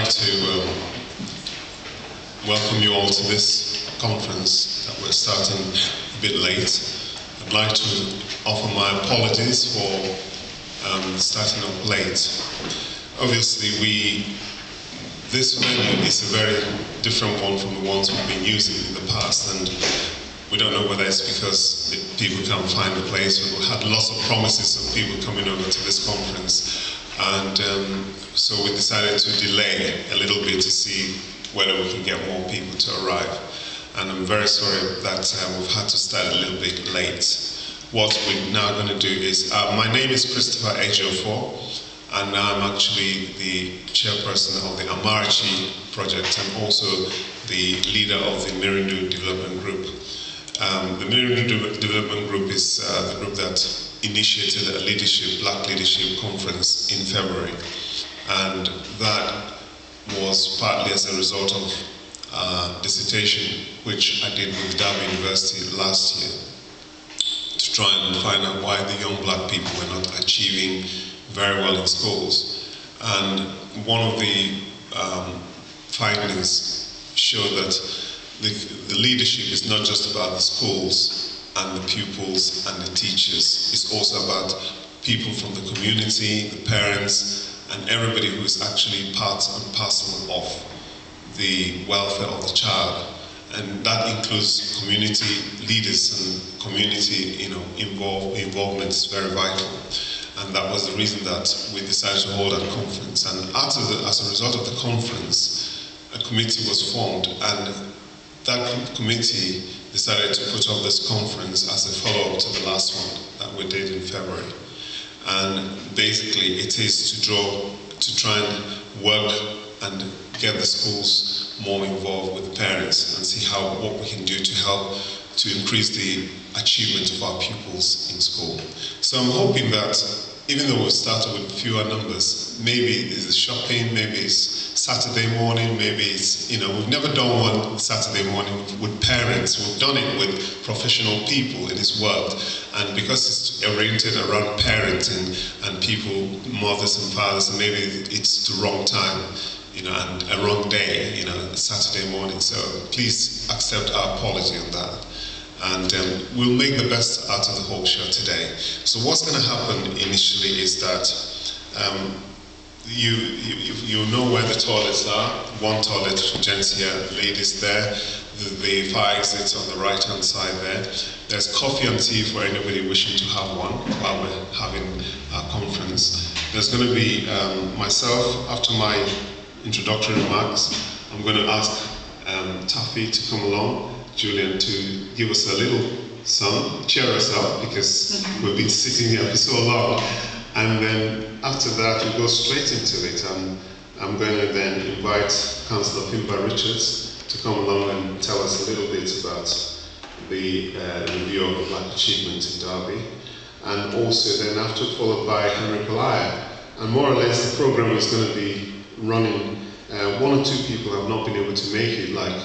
like to welcome you all to this conference that we're starting a bit late. I'd like to offer my apologies for starting up late. Obviously, this venue is a very different one from the ones we've been using in the past, and we don't know whether it's because people can't find a place. We had lots of promises of people coming over to this conference, and so we decided to delay a little bit to see whether we can get more people to arrive. And I'm very sorry that we've had to start a little bit late. What we're now going to do is, my name is Christopher Ejiofor, and I'm actually the chairperson of the Amarachi project and also the leader of the Mirindu Development Group. The Mirindu Development Group is the group that initiated a Black Leadership Conference in February, and that was partly as a result of dissertation which I did with Derby University last year to try and find out why the young black people were not achieving very well in schools. And one of the findings showed that the leadership is not just about the schools and the pupils and the teachers. It's also about people from the community, the parents, and everybody who is actually part and parcel of the welfare of the child. And that includes community leaders, and community involvement is very vital. And that was the reason that we decided to hold that conference. And as a result of the conference, a committee was formed, and that committee decided to put on this conference as a follow-up to the last one that we did in February. And basically it is to try and work and get the schools more involved with the parents and see what we can do to help to increase the achievement of our pupils in school. So I'm hoping that even though we started with fewer numbers, maybe it's shopping, maybe it's Saturday morning, maybe it's, we've never done one Saturday morning with parents. We've done it with professional people in this world. And because it's oriented around parenting and people, mothers and fathers, maybe it's the wrong time, and a wrong day, Saturday morning. So please accept our apology on that. And we'll make the best out of the whole show today. So what's going to happen initially is that you know where the toilets are. One toilet, gents here, ladies there. The fire exits on the right-hand side there. There's coffee and tea for anybody wishing to have one while we're having our conference. There's going to be myself, after my introductory remarks, I'm going to ask Taffy to come along, Julian, to give us a little song, cheer us up, because we've been sitting here for so long. And then after that, we go straight into it. I'm going to then invite Councillor Pimba Richards to come along and tell us a little bit about the review of Black Achievement in Derby. And also then after, followed by Henry Pelaya. And more or less the program is going to be running. One or two people have not been able to make it, like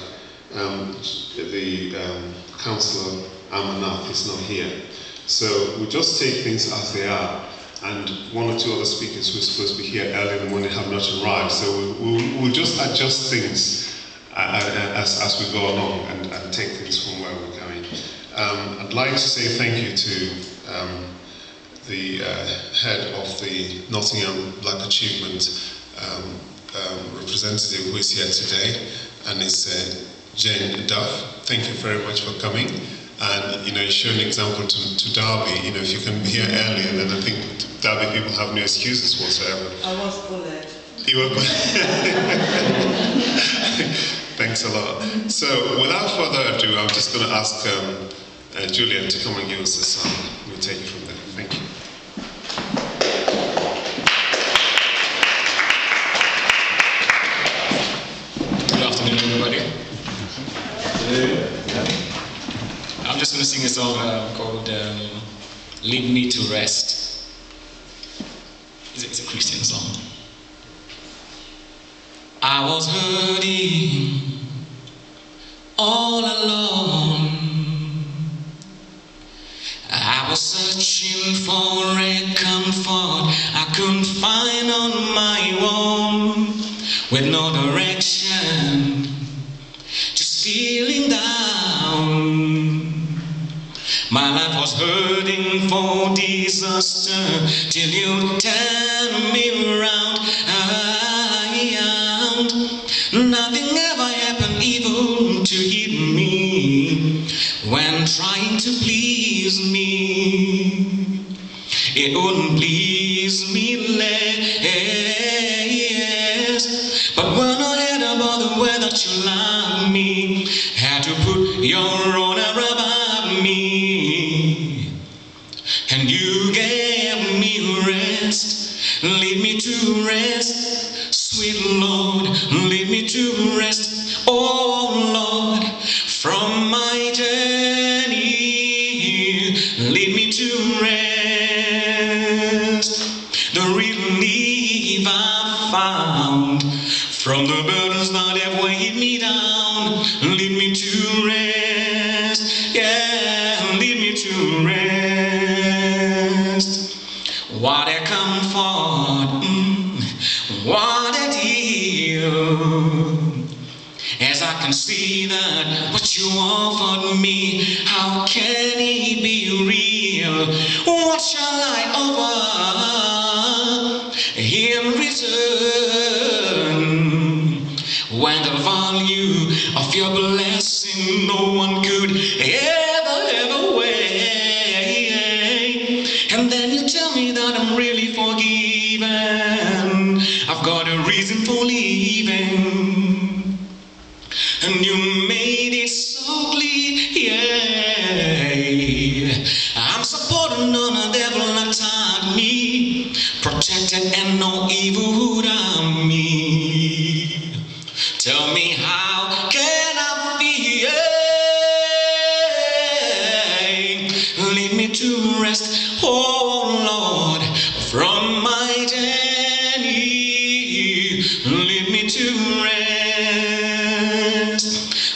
the Councillor Amanath is not here. So we'll just take things as they are. And one or two other speakers who are supposed to be here early in the morning have not arrived. So we'll just adjust things as we go along and take things from where we're going. I'd like to say thank you to the head of the Nottingham Black Achievement representative who is here today, and it's Jane Duff. Thank you very much for coming. And you show an example to Derby. If you can be here earlier, then I think Derby people have no excuses whatsoever. I was bullied. You were bullied. Thanks a lot. So without further ado, I'm just going to ask Julian to come and give us a song. We'll take it from there. Thank you. Good afternoon, everybody. I'm just going to sing a song called Lead Me to Rest. It's a Christian song. I was hurting all alone. I was searching for a comfort I couldn't find on my own. with no direction, just feeling down. My life was hurting for disaster till you turned me around. Nothing ever happened evil to hit me when trying to please me. It wouldn't please me less, but when I heard about the way that you love me, had to put your honor above me, and you gave me rest, lead me to rest, sweet Lord, lead me to rest, oh Lord, from my journey, lead me to rest. The relief I found from the burdens that have weighed me down, lead me to rest, yeah, lead me to rest. What a comfort, what a deal, as I can see that what you offered me, how can it be real? What shall I offer in return, when the value of your blessing no one could ever weigh? And then you tell me that I'm really forgiven, I've got a reason for leaving, and you made it so clear, yeah. I'm supported, none of the devil attack me, protected and no evil would harm me. Tell me, how can I be? Lead me to rest, oh Lord, from my journey, lead me to rest,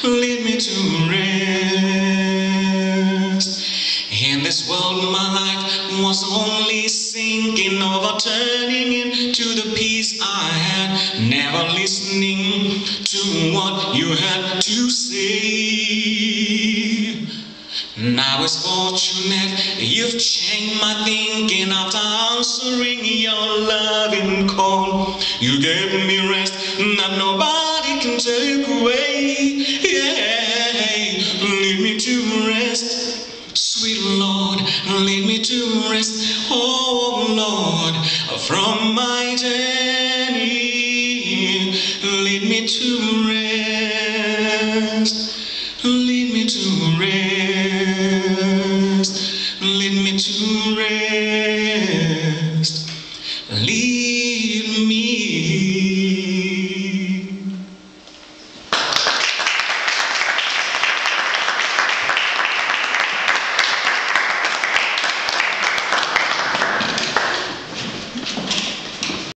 lead me to rest. In this world my life was only sinking, overturning into the peace I had, never listening to what you had to say. Now it's fortunate you've changed my thinking after answering your loving call. You gave me rest that nobody can take away. Yeah, lead me to rest, sweet Lord, lead me to rest, oh Lord, from my journey, lead me to rest.